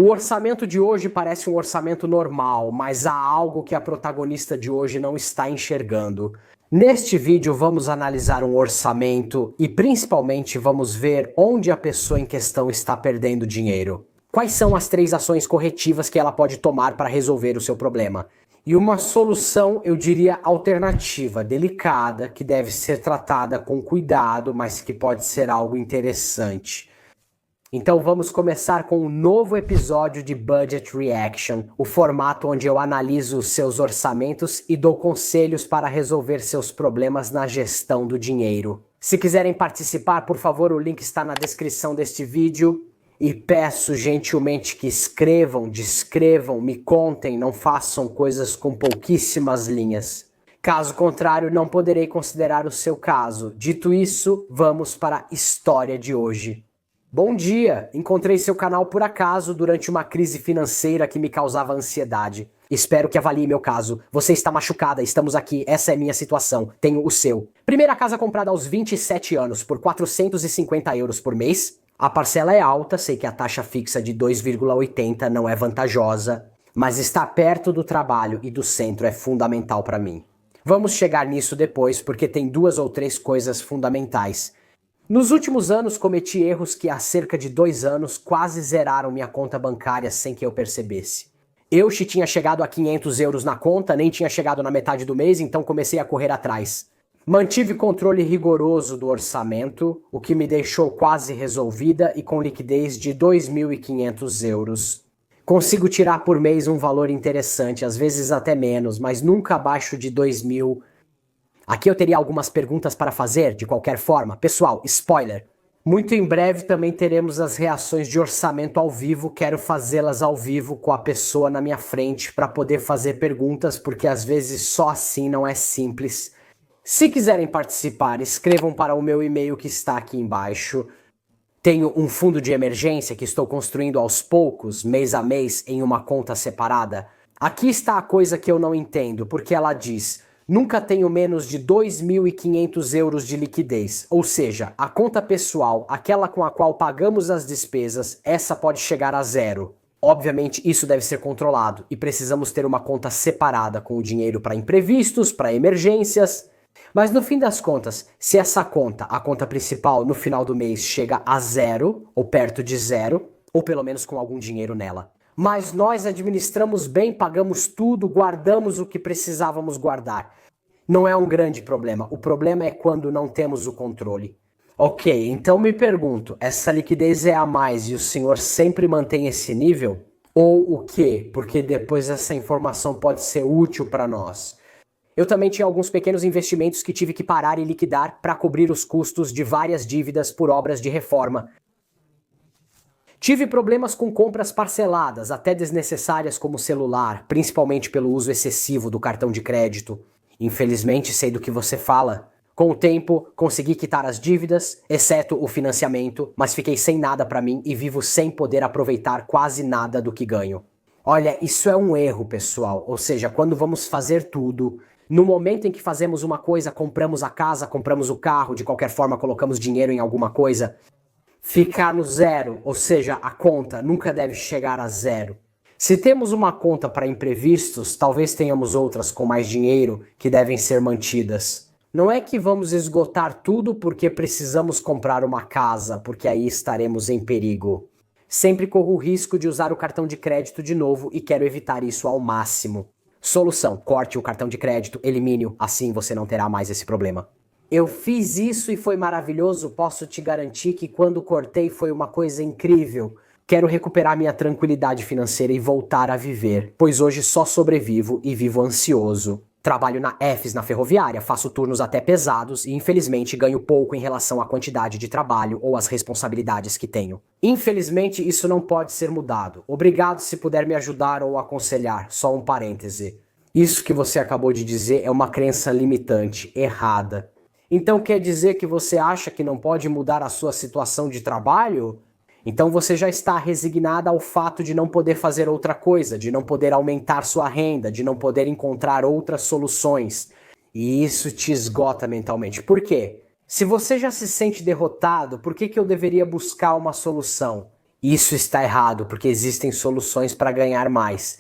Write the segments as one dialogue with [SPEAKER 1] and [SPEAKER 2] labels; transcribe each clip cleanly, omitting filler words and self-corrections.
[SPEAKER 1] O orçamento de hoje parece um orçamento normal, mas há algo que a protagonista de hoje não está enxergando. Neste vídeo vamos analisar um orçamento e principalmente vamos ver onde a pessoa em questão está perdendo dinheiro. Quais são as 3 ações corretivas que ela pode tomar para resolver o seu problema? E uma solução, eu diria, alternativa, delicada, que deve ser tratada com cuidado, mas que pode ser algo interessante. Então vamos começar com um novo episódio de Budget Reaction, o formato onde eu analiso os seus orçamentos e dou conselhos para resolver seus problemas na gestão do dinheiro. Se quiserem participar, por favor, o link está na descrição deste vídeo. E peço gentilmente que escrevam, descrevam, me contem, não façam coisas com pouquíssimas linhas. Caso contrário, não poderei considerar o seu caso. Dito isso, vamos para a história de hoje. Bom dia! Encontrei seu canal por acaso durante uma crise financeira que me causava ansiedade. Espero que avalie meu caso. Você está machucada, estamos aqui, essa é minha situação, tenho o seu. Primeira casa comprada aos 27 anos por 450 euros por mês. A parcela é alta, sei que a taxa fixa de 2,80 não é vantajosa, mas estar perto do trabalho e do centro é fundamental para mim. Vamos chegar nisso depois porque tem 2 ou 3 coisas fundamentais. Nos últimos anos cometi erros que há cerca de 2 anos quase zeraram minha conta bancária sem que eu percebesse. Eu tinha chegado a 500 euros na conta, nem tinha chegado na metade do mês, então comecei a correr atrás. Mantive controle rigoroso do orçamento, o que me deixou quase resolvida e com liquidez de 2.500 euros. Consigo tirar por mês um valor interessante, às vezes até menos, mas nunca abaixo de 2.000. Aqui eu teria algumas perguntas para fazer, de qualquer forma. Pessoal, spoiler! Muito em breve também teremos as reações de orçamento ao vivo, quero fazê-las ao vivo com a pessoa na minha frente para poder fazer perguntas, porque às vezes só assim não é simples. Se quiserem participar, escrevam para o meu e-mail que está aqui embaixo. Tenho um fundo de emergência que estou construindo aos poucos, mês a mês, em uma conta separada. Aqui está a coisa que eu não entendo, porque ela diz: nunca tenho menos de 2.500 euros de liquidez. Ou seja, a conta pessoal, aquela com a qual pagamos as despesas, essa pode chegar a 0. Obviamente isso deve ser controlado e precisamos ter uma conta separada com o dinheiro para imprevistos, para emergências. Mas no fim das contas, se essa conta, a conta principal, no final do mês chega a 0, ou perto de 0, ou pelo menos com algum dinheiro nela. Mas nós administramos bem, pagamos tudo, guardamos o que precisávamos guardar. Não é um grande problema, o problema é quando não temos o controle. Ok, então me pergunto, essa liquidez é a mais e o senhor sempre mantém esse nível? Ou o quê? Porque depois essa informação pode ser útil para nós. Eu também tinha alguns pequenos investimentos que tive que parar e liquidar para cobrir os custos de várias dívidas por obras de reforma. Tive problemas com compras parceladas, até desnecessárias como celular, principalmente pelo uso excessivo do cartão de crédito. Infelizmente sei do que você fala. Com o tempo, consegui quitar as dívidas, exceto o financiamento, mas fiquei sem nada para mim e vivo sem poder aproveitar quase nada do que ganho. Olha, isso é um erro, pessoal, ou seja, quando vamos fazer tudo, no momento em que fazemos uma coisa, compramos a casa, compramos o carro, de qualquer forma colocamos dinheiro em alguma coisa, ficar no 0, ou seja, a conta nunca deve chegar a 0. Se temos uma conta para imprevistos, talvez tenhamos outras com mais dinheiro que devem ser mantidas. Não é que vamos esgotar tudo porque precisamos comprar uma casa, porque aí estaremos em perigo. Sempre corro o risco de usar o cartão de crédito de novo e quero evitar isso ao máximo. Solução: corte o cartão de crédito, elimine-o, assim você não terá mais esse problema. Eu fiz isso e foi maravilhoso, posso te garantir que quando cortei foi uma coisa incrível. Quero recuperar minha tranquilidade financeira e voltar a viver, pois hoje só sobrevivo e vivo ansioso. Trabalho na EFES, na ferroviária, faço turnos até pesados e infelizmente ganho pouco em relação à quantidade de trabalho ou às responsabilidades que tenho. Infelizmente isso não pode ser mudado. Obrigado se puder me ajudar ou aconselhar, só um parêntese. Isso que você acabou de dizer é uma crença limitante, errada. Então quer dizer que você acha que não pode mudar a sua situação de trabalho? Então você já está resignada ao fato de não poder fazer outra coisa, de não poder aumentar sua renda, de não poder encontrar outras soluções. E isso te esgota mentalmente. Por quê? Se você já se sente derrotado, por que eu deveria buscar uma solução? Isso está errado, porque existem soluções para ganhar mais.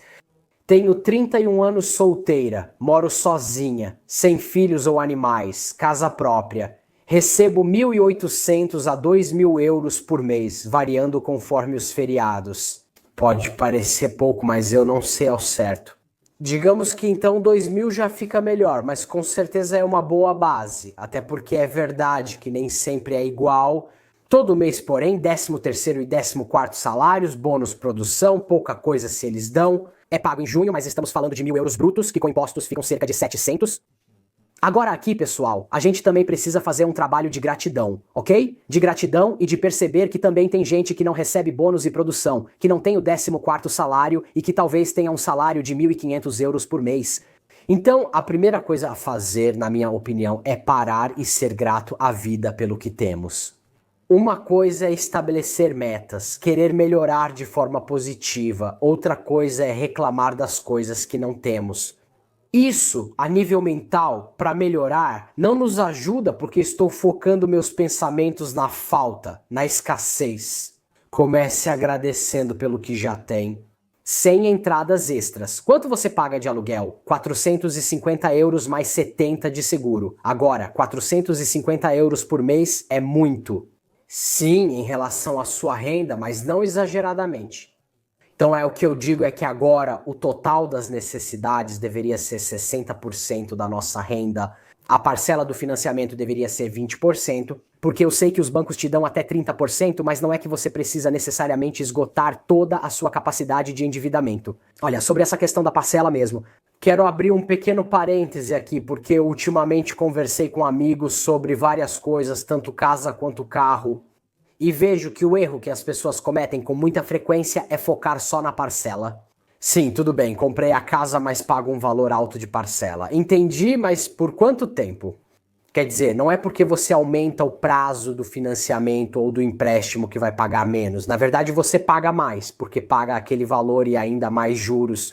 [SPEAKER 1] Tenho 31 anos solteira, moro sozinha, sem filhos ou animais, casa própria. Recebo 1.800 a 2.000 euros por mês, variando conforme os feriados. Pode parecer pouco, mas eu não sei ao certo. Digamos que então 2.000 já fica melhor, mas com certeza é uma boa base. Até porque é verdade que nem sempre é igual. Todo mês, porém, 13º e 14º salários, bônus produção, pouca coisa se eles dão. É pago em junho, mas estamos falando de 1.000 euros brutos, que com impostos ficam cerca de 700. Agora aqui, pessoal, a gente também precisa fazer um trabalho de gratidão, ok? De gratidão e de perceber que também tem gente que não recebe bônus e produção, que não tem o 14º salário e que talvez tenha um salário de 1.500 euros por mês. Então, a primeira coisa a fazer, na minha opinião, é parar e ser grato à vida pelo que temos. Uma coisa é estabelecer metas, querer melhorar de forma positiva. Outra coisa é reclamar das coisas que não temos. Isso, a nível mental, para melhorar, não nos ajuda porque estou focando meus pensamentos na falta, na escassez. Comece agradecendo pelo que já tem. Sem entradas extras. Quanto você paga de aluguel? 450 euros mais 70 de seguro. Agora, 450 euros por mês é muito. Sim, em relação à sua renda, mas não exageradamente. Então o que eu digo é que agora o total das necessidades deveria ser 60% da nossa renda. A parcela do financiamento deveria ser 20%, porque eu sei que os bancos te dão até 30%, mas não é que você precisa necessariamente esgotar toda a sua capacidade de endividamento. Olha, sobre essa questão da parcela mesmo, quero abrir um pequeno parêntese aqui, porque eu ultimamente conversei com amigos sobre várias coisas, tanto casa quanto carro, e vejo que o erro que as pessoas cometem com muita frequência é focar só na parcela. Sim, tudo bem, comprei a casa, mas pago um valor alto de parcela. Entendi, mas por quanto tempo? Quer dizer, não é porque você aumenta o prazo do financiamento ou do empréstimo que vai pagar menos. Na verdade, você paga mais, porque paga aquele valor e ainda mais juros.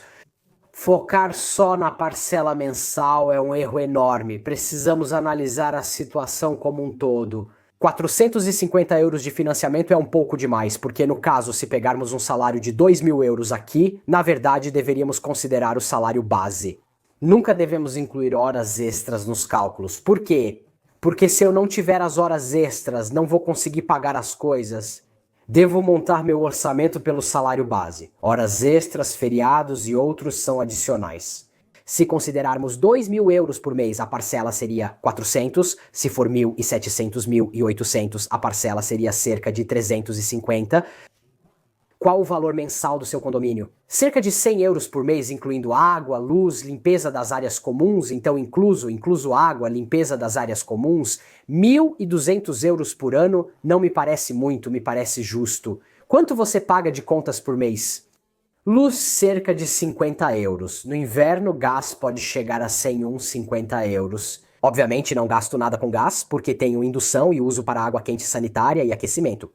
[SPEAKER 1] Focar só na parcela mensal é um erro enorme. Precisamos analisar a situação como um todo. 450 euros de financiamento é um pouco demais, porque no caso, se pegarmos um salário de 2.000 euros aqui, na verdade deveríamos considerar o salário base. Nunca devemos incluir horas extras nos cálculos. Por quê? Porque se eu não tiver as horas extras, não vou conseguir pagar as coisas. Devo montar meu orçamento pelo salário base. Horas extras, feriados e outros são adicionais. Se considerarmos 2.000 euros por mês, a parcela seria 400. Se for 1.700, 1.800, a parcela seria cerca de 350. Qual o valor mensal do seu condomínio? Cerca de 100 euros por mês, incluindo água, luz, limpeza das áreas comuns, então incluso água, limpeza das áreas comuns. 1.200 euros por ano não me parece muito, me parece justo. Quanto você paga de contas por mês? Luz, cerca de 50 euros. No inverno, gás pode chegar a 150 euros. Obviamente não gasto nada com gás, porque tenho indução e uso para água quente sanitária e aquecimento.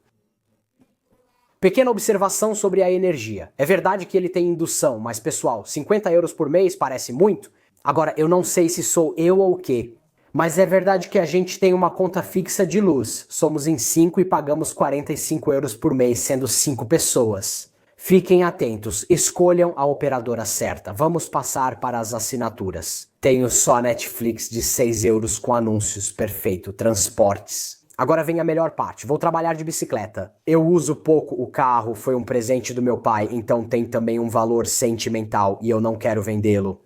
[SPEAKER 1] Pequena observação sobre a energia. É verdade que ele tem indução, mas pessoal, 50 euros por mês parece muito? Agora, eu não sei se sou eu ou o quê, mas é verdade que a gente tem uma conta fixa de luz. Somos em 5 e pagamos 45 euros por mês, sendo 5 pessoas. Fiquem atentos, escolham a operadora certa. Vamos passar para as assinaturas. Tenho só Netflix de 6 euros com anúncios, perfeito, transportes. Agora vem a melhor parte, vou trabalhar de bicicleta. Eu uso pouco o carro, foi um presente do meu pai, então tem também um valor sentimental e eu não quero vendê-lo.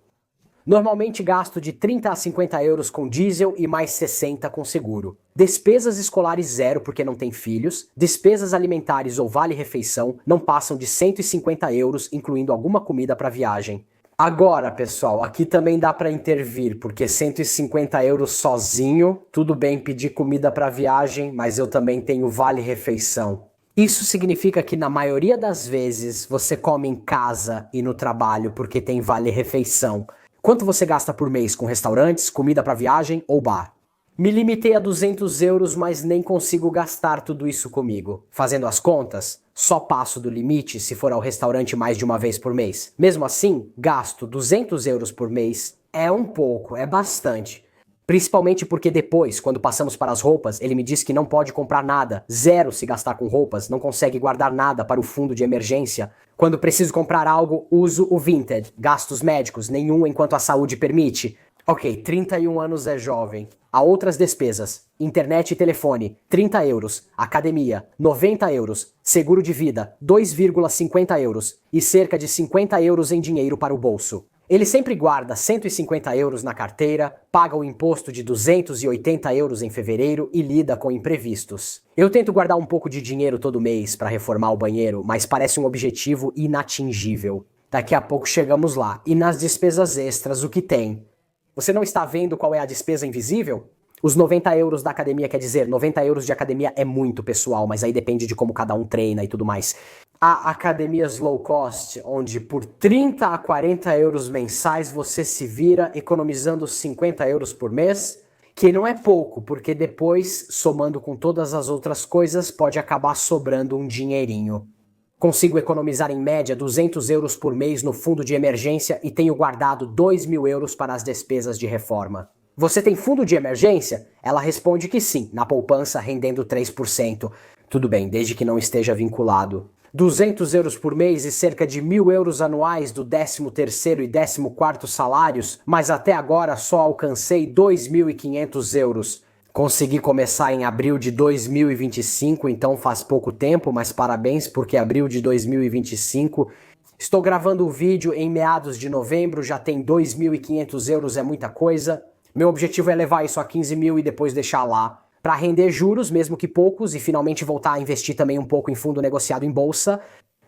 [SPEAKER 1] Normalmente gasto de 30 a 50 euros com diesel e mais 60 com seguro. Despesas escolares zero porque não tem filhos. Despesas alimentares ou vale-refeição não passam de 150 euros, incluindo alguma comida para viagem. Agora, pessoal, aqui também dá para intervir, porque 150 euros sozinho, tudo bem pedir comida para viagem, mas eu também tenho vale-refeição. Isso significa que na maioria das vezes você come em casa e no trabalho porque tem vale-refeição. Quanto você gasta por mês com restaurantes, comida para viagem ou bar? Me limitei a 200 euros, mas nem consigo gastar tudo isso comigo. Fazendo as contas, só passo do limite se for ao restaurante mais de uma vez por mês. Mesmo assim, gasto 200 euros por mês. É um pouco, é bastante. Principalmente porque depois, quando passamos para as roupas, ele me diz que não pode comprar nada, zero se gastar com roupas, não consegue guardar nada para o fundo de emergência. Quando preciso comprar algo, uso o Vinted, gastos médicos, nenhum enquanto a saúde permite. Ok, 31 anos é jovem. Há outras despesas, internet e telefone, 30 euros, academia, 90 euros, seguro de vida, 2,50 euros e cerca de 50 euros em dinheiro para o bolso. Ele sempre guarda 150 euros na carteira, paga o imposto de 280 euros em fevereiro e lida com imprevistos. Eu tento guardar um pouco de dinheiro todo mês para reformar o banheiro, mas parece um objetivo inatingível. Daqui a pouco chegamos lá. E nas despesas extras, o que tem? Você não está vendo qual é a despesa invisível? Os 90 euros da academia, quer dizer, 90 euros de academia é muito pessoal, mas aí depende de como cada um treina e tudo mais. Há academias low cost, onde por 30 a 40 euros mensais você se vira economizando 50 euros por mês, que não é pouco, porque depois, somando com todas as outras coisas, pode acabar sobrando um dinheirinho. Consigo economizar em média 200 euros por mês no fundo de emergência e tenho guardado 2.000 euros para as despesas de reforma. Você tem fundo de emergência? Ela responde que sim, na poupança rendendo 3%. Tudo bem, desde que não esteja vinculado. 200 euros por mês e cerca de 1.000 euros anuais do 13º e 14º salários, mas até agora só alcancei 2.500 euros. Consegui começar em abril de 2025, então faz pouco tempo, mas parabéns porque abril de 2025. Estou gravando o vídeo em meados de novembro, já tem 2.500 euros, é muita coisa. Meu objetivo é levar isso a 15 mil e depois deixar lá, para render juros, mesmo que poucos, e finalmente voltar a investir também um pouco em fundo negociado em bolsa.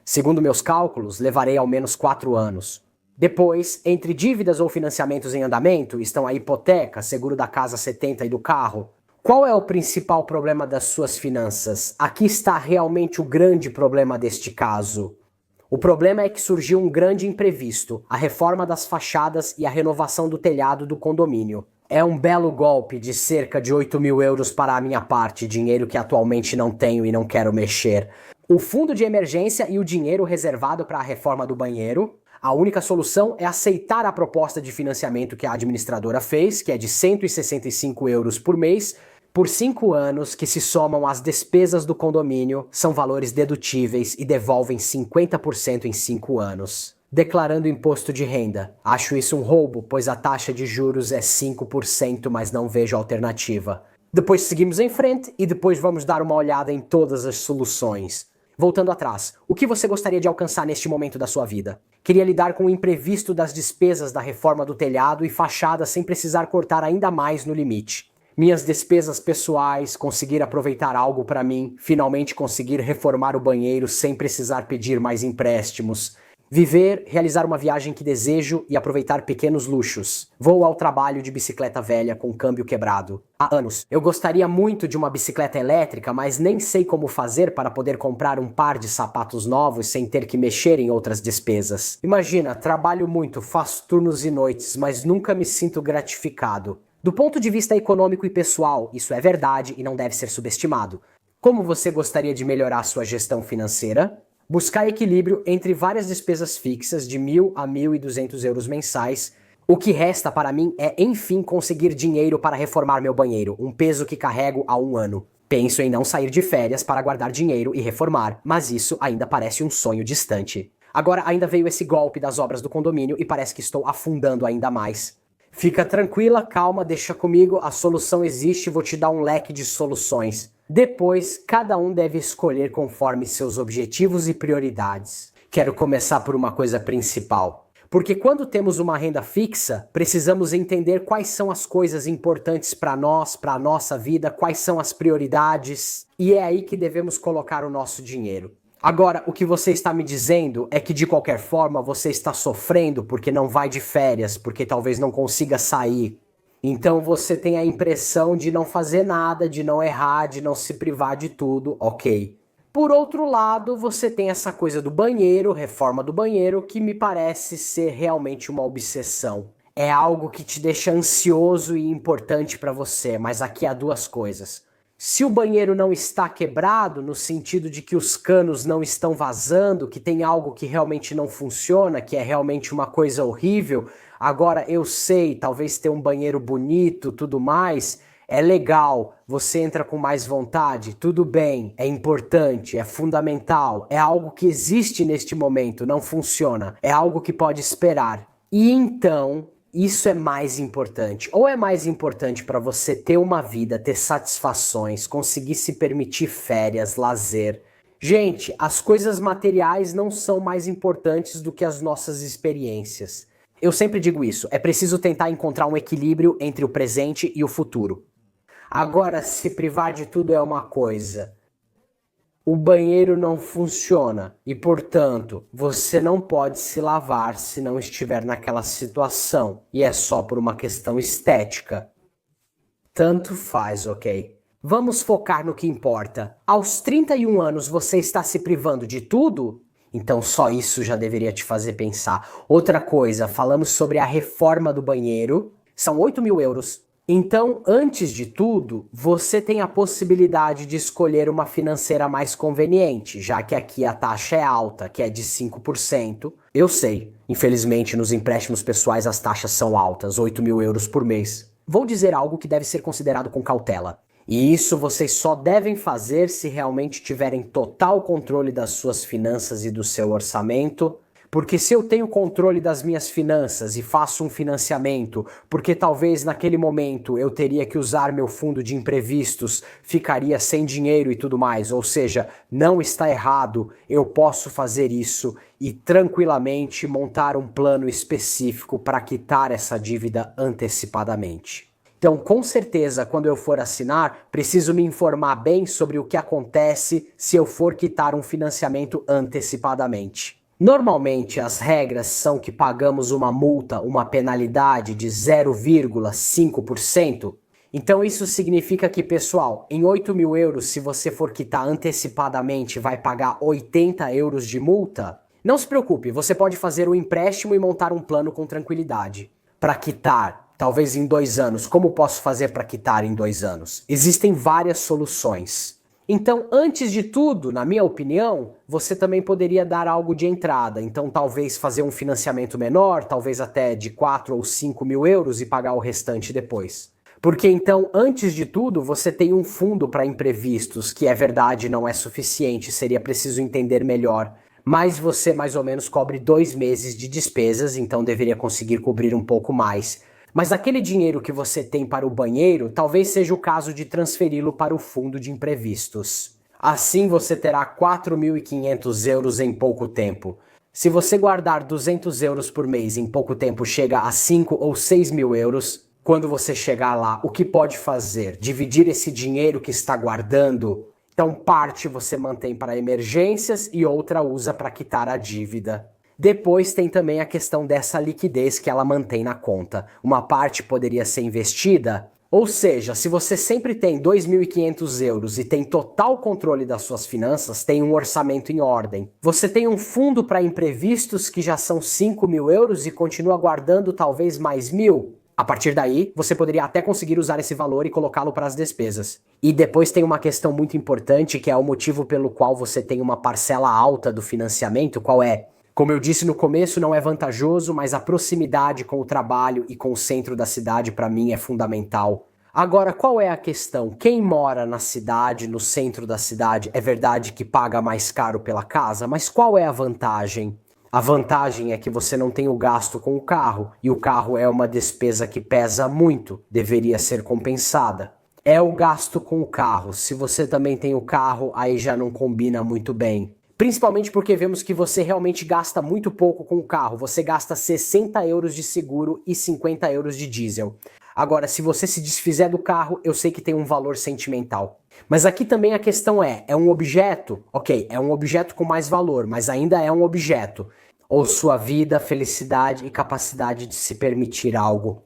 [SPEAKER 1] Segundo meus cálculos, levarei ao menos 4 anos. Depois, entre dívidas ou financiamentos em andamento, estão a hipoteca, seguro da casa 70 e do carro. Qual é o principal problema das suas finanças? Aqui está realmente o grande problema deste caso. O problema é que surgiu um grande imprevisto, a reforma das fachadas e a renovação do telhado do condomínio. É um belo golpe de cerca de 8.000 euros para a minha parte, dinheiro que atualmente não tenho e não quero mexer. O fundo de emergência e o dinheiro reservado para a reforma do banheiro. A única solução é aceitar a proposta de financiamento que a administradora fez, que é de 165 euros por mês, por 5 anos, que se somam às despesas do condomínio, são valores dedutíveis e devolvem 50% em 5 anos. Declarando imposto de renda. Acho isso um roubo, pois a taxa de juros é 5%, mas não vejo alternativa. Depois seguimos em frente e depois vamos dar uma olhada em todas as soluções. Voltando atrás, o que você gostaria de alcançar neste momento da sua vida? Queria lidar com o imprevisto das despesas da reforma do telhado e fachada sem precisar cortar ainda mais no limite. Minhas despesas pessoais, conseguir aproveitar algo para mim, finalmente conseguir reformar o banheiro sem precisar pedir mais empréstimos. Viver, realizar uma viagem que desejo e aproveitar pequenos luxos. Vou ao trabalho de bicicleta velha com câmbio quebrado. Há anos. Eu gostaria muito de uma bicicleta elétrica, mas nem sei como fazer para poder comprar um par de sapatos novos sem ter que mexer em outras despesas. Imagina, trabalho muito, faço turnos e noites, mas nunca me sinto gratificado. Do ponto de vista econômico e pessoal, isso é verdade e não deve ser subestimado. Como você gostaria de melhorar sua gestão financeira? Buscar equilíbrio entre várias despesas fixas de 1.000 a 1.200 euros mensais. O que resta para mim é, enfim, conseguir dinheiro para reformar meu banheiro, um peso que carrego há 1 ano. Penso em não sair de férias para guardar dinheiro e reformar, mas isso ainda parece um sonho distante. Agora ainda veio esse golpe das obras do condomínio e parece que estou afundando ainda mais. Fica tranquila, calma, deixa comigo, a solução existe, vou te dar um leque de soluções. Depois, cada um deve escolher conforme seus objetivos e prioridades. Quero começar por uma coisa principal. Porque quando temos uma renda fixa, precisamos entender quais são as coisas importantes para nós, para a nossa vida, quais são as prioridades, e é aí que devemos colocar o nosso dinheiro. Agora, o que você está me dizendo é que de qualquer forma você está sofrendo porque não vai de férias, porque talvez não consiga sair. Então você tem a impressão de não fazer nada, de não errar, de não se privar de tudo, ok. Por outro lado, você tem essa coisa do banheiro, reforma do banheiro, que me parece ser realmente uma obsessão. É algo que te deixa ansioso e importante para você, mas aqui há 2 coisas. Se o banheiro não está quebrado, no sentido de que os canos não estão vazando, que tem algo que realmente não funciona, que é realmente uma coisa horrível, agora eu sei, talvez ter um banheiro bonito, tudo mais, é legal, você entra com mais vontade, tudo bem, é importante, é fundamental, é algo que existe neste momento, não funciona, é algo que pode esperar. E então, isso é mais importante. Ou é mais importante para você ter uma vida, ter satisfações, conseguir se permitir férias, lazer. Gente, as coisas materiais não são mais importantes do que as nossas experiências. Eu sempre digo isso, é preciso tentar encontrar um equilíbrio entre o presente e o futuro. Agora, se privar de tudo é uma coisa, o banheiro não funciona e, portanto, você não pode se lavar se não estiver naquela situação e é só por uma questão estética. Tanto faz, ok? Vamos focar no que importa. Aos 31 anos você está se privando de tudo? Então só isso já deveria te fazer pensar. Outra coisa, falamos sobre a reforma do banheiro. São 8.000 euros. Então, antes de tudo, você tem a possibilidade de escolher uma financeira mais conveniente, já que aqui a taxa é alta, que é de 5%. Eu sei, infelizmente nos empréstimos pessoais as taxas são altas, 8.000 euros por mês. Vou dizer algo que deve ser considerado com cautela. E isso vocês só devem fazer se realmente tiverem total controle das suas finanças e do seu orçamento. Porque se eu tenho controle das minhas finanças e faço um financiamento, porque talvez naquele momento eu teria que usar meu fundo de imprevistos, ficaria sem dinheiro e tudo mais, ou seja, não está errado, eu posso fazer isso e tranquilamente montar um plano específico para quitar essa dívida antecipadamente. Então, com certeza, quando eu for assinar, preciso me informar bem sobre o que acontece se eu for quitar um financiamento antecipadamente. Normalmente as regras são que pagamos uma multa, uma penalidade de 0,5%. Então isso significa que, pessoal, em 8.000 euros, se você for quitar antecipadamente, vai pagar 80 euros de multa? Não se preocupe, você pode fazer um empréstimo e montar um plano com tranquilidade. Para quitar, talvez em 2 anos, como posso fazer para quitar em 2 anos? Existem várias soluções. Então, antes de tudo, na minha opinião, você também poderia dar algo de entrada. Então, talvez fazer um financiamento menor, talvez até de 4 ou 5.000 euros e pagar o restante depois. Porque então, antes de tudo, você tem um fundo para imprevistos, que é verdade, não é suficiente, seria preciso entender melhor. Mas você mais ou menos cobre 2 meses de despesas, então deveria conseguir cobrir um pouco mais. Mas aquele dinheiro que você tem para o banheiro, talvez seja o caso de transferi-lo para o fundo de imprevistos. Assim você terá 4.500 euros em pouco tempo. Se você guardar 200 euros por mês em pouco tempo chega a 5 ou 6.000 euros, quando você chegar lá, o que pode fazer? Dividir esse dinheiro que está guardando? Então parte você mantém para emergências e outra usa para quitar a dívida. Depois tem também a questão dessa liquidez que ela mantém na conta. Uma parte poderia ser investida, ou seja, se você sempre tem 2.500 euros e tem total controle das suas finanças, tem um orçamento em ordem. Você tem um fundo para imprevistos que já são 5.000 euros e continua guardando talvez mais 1.000. A partir daí, você poderia até conseguir usar esse valor e colocá-lo para as despesas. E depois tem uma questão muito importante que é o motivo pelo qual você tem uma parcela alta do financiamento, qual é? Como eu disse no começo, não é vantajoso, mas a proximidade com o trabalho e com o centro da cidade para mim é fundamental. Agora, qual é a questão? Quem mora na cidade, no centro da cidade, é verdade que paga mais caro pela casa, mas qual é a vantagem? A vantagem é que você não tem o gasto com o carro, e o carro é uma despesa que pesa muito, deveria ser compensada. É o gasto com o carro. Se você também tem o carro, aí já não combina muito bem. Principalmente porque vemos que você realmente gasta muito pouco com o carro. Você gasta 60 euros de seguro e 50 euros de diesel. Agora, se você se desfizer do carro, eu sei que tem um valor sentimental. Mas aqui também a questão é um objeto? Ok, é um objeto com mais valor, mas ainda é um objeto. Ou sua vida, felicidade e capacidade de se permitir algo.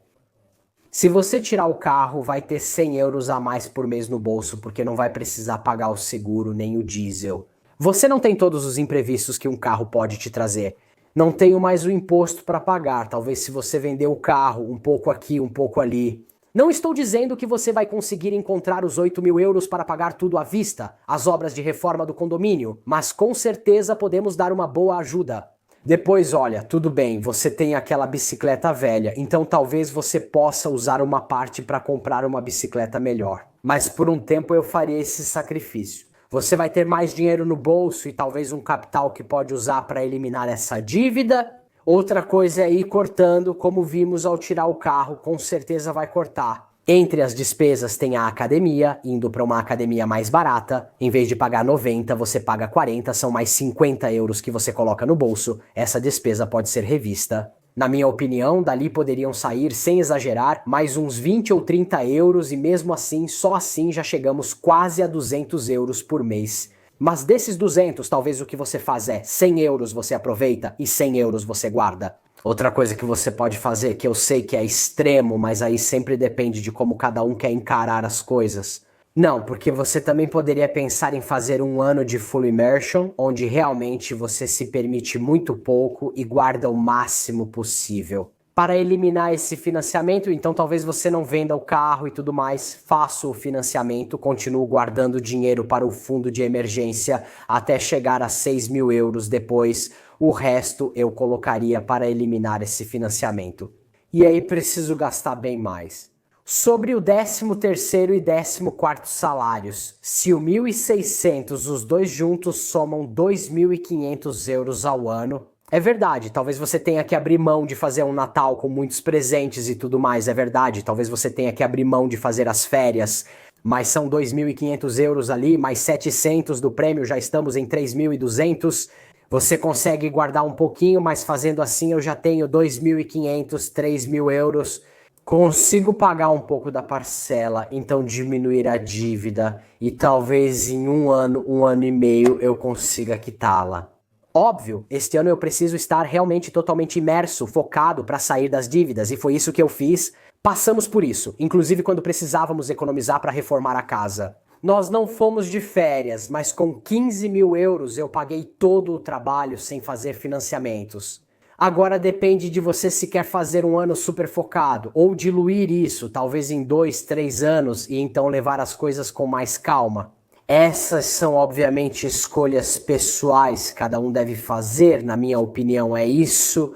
[SPEAKER 1] Se você tirar o carro, vai ter 100 euros a mais por mês no bolso, porque não vai precisar pagar o seguro nem o diesel. Você não tem todos os imprevistos que um carro pode te trazer. Não tenho mais o imposto para pagar. Talvez se você vender o carro um pouco aqui, um pouco ali. Não estou dizendo que você vai conseguir encontrar os 8.000 euros para pagar tudo à vista, as obras de reforma do condomínio, mas com certeza podemos dar uma boa ajuda. Depois, olha, tudo bem, você tem aquela bicicleta velha, então talvez você possa usar uma parte para comprar uma bicicleta melhor. Mas por um tempo eu faria esse sacrifício. Você vai ter mais dinheiro no bolso e talvez um capital que pode usar para eliminar essa dívida. Outra coisa é ir cortando, como vimos ao tirar o carro, com certeza vai cortar. Entre as despesas tem a academia, indo para uma academia mais barata. Em vez de pagar 90, você paga 40, são mais 50 euros que você coloca no bolso. Essa despesa pode ser revista. Na minha opinião, dali poderiam sair, sem exagerar, mais uns 20 ou 30 euros e mesmo assim, só assim já chegamos quase a 200 euros por mês. Mas desses 200, talvez o que você faz é 100 euros você aproveita e 100 euros você guarda. Outra coisa que você pode fazer, que eu sei que é extremo, mas aí sempre depende de como cada um quer encarar as coisas. Não, porque você também poderia pensar em fazer um ano de full immersion, onde realmente você se permite muito pouco e guarda o máximo possível. Para eliminar esse financiamento, então talvez você não venda o carro e tudo mais, faça o financiamento, continue guardando dinheiro para o fundo de emergência até chegar a 6.000 euros depois. O resto eu colocaria para eliminar esse financiamento. E aí preciso gastar bem mais. Sobre o 13º e 14º salários, se o 1.600 os dois juntos somam 2.500 euros ao ano, é verdade, talvez você tenha que abrir mão de fazer um Natal com muitos presentes e tudo mais, é verdade, talvez você tenha que abrir mão de fazer as férias, mas são 2.500 euros ali, mais 700 do prêmio, já estamos em 3.200. Você consegue guardar um pouquinho, mas fazendo assim eu já tenho 2.500, 3.000 euros. Consigo pagar um pouco da parcela, então diminuir a dívida e talvez em um ano e meio eu consiga quitá-la. Óbvio, este ano eu preciso estar realmente totalmente imerso, focado para sair das dívidas e foi isso que eu fiz. Passamos por isso, inclusive quando precisávamos economizar para reformar a casa. Nós não fomos de férias, mas com 15.000 euros eu paguei todo o trabalho sem fazer financiamentos. Agora depende de você se quer fazer um ano super focado ou diluir isso, talvez em 2, 3 anos e então levar as coisas com mais calma. Essas são obviamente escolhas pessoais, cada um deve fazer, na minha opinião é isso.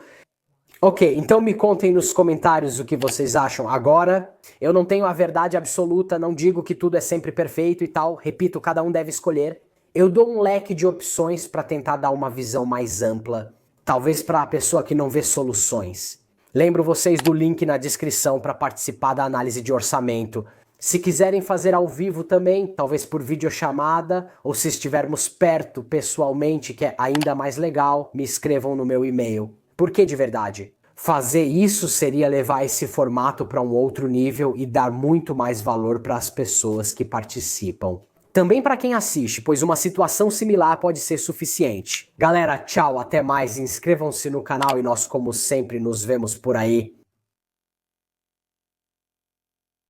[SPEAKER 1] Ok, então me contem nos comentários o que vocês acham agora. Eu não tenho a verdade absoluta, não digo que tudo é sempre perfeito e tal. Repito, cada um deve escolher. Eu dou um leque de opções para tentar dar uma visão mais ampla. Talvez para a pessoa que não vê soluções. Lembro vocês do link na descrição para participar da análise de orçamento. Se quiserem fazer ao vivo também, talvez por videochamada, ou se estivermos perto pessoalmente, que é ainda mais legal, me escrevam no meu e-mail. Por que de verdade? Fazer isso seria levar esse formato para um outro nível e dar muito mais valor para as pessoas que participam. Também para quem assiste, pois uma situação similar pode ser suficiente. Galera, tchau, até mais, inscrevam-se no canal e nós, como sempre, nos vemos por aí.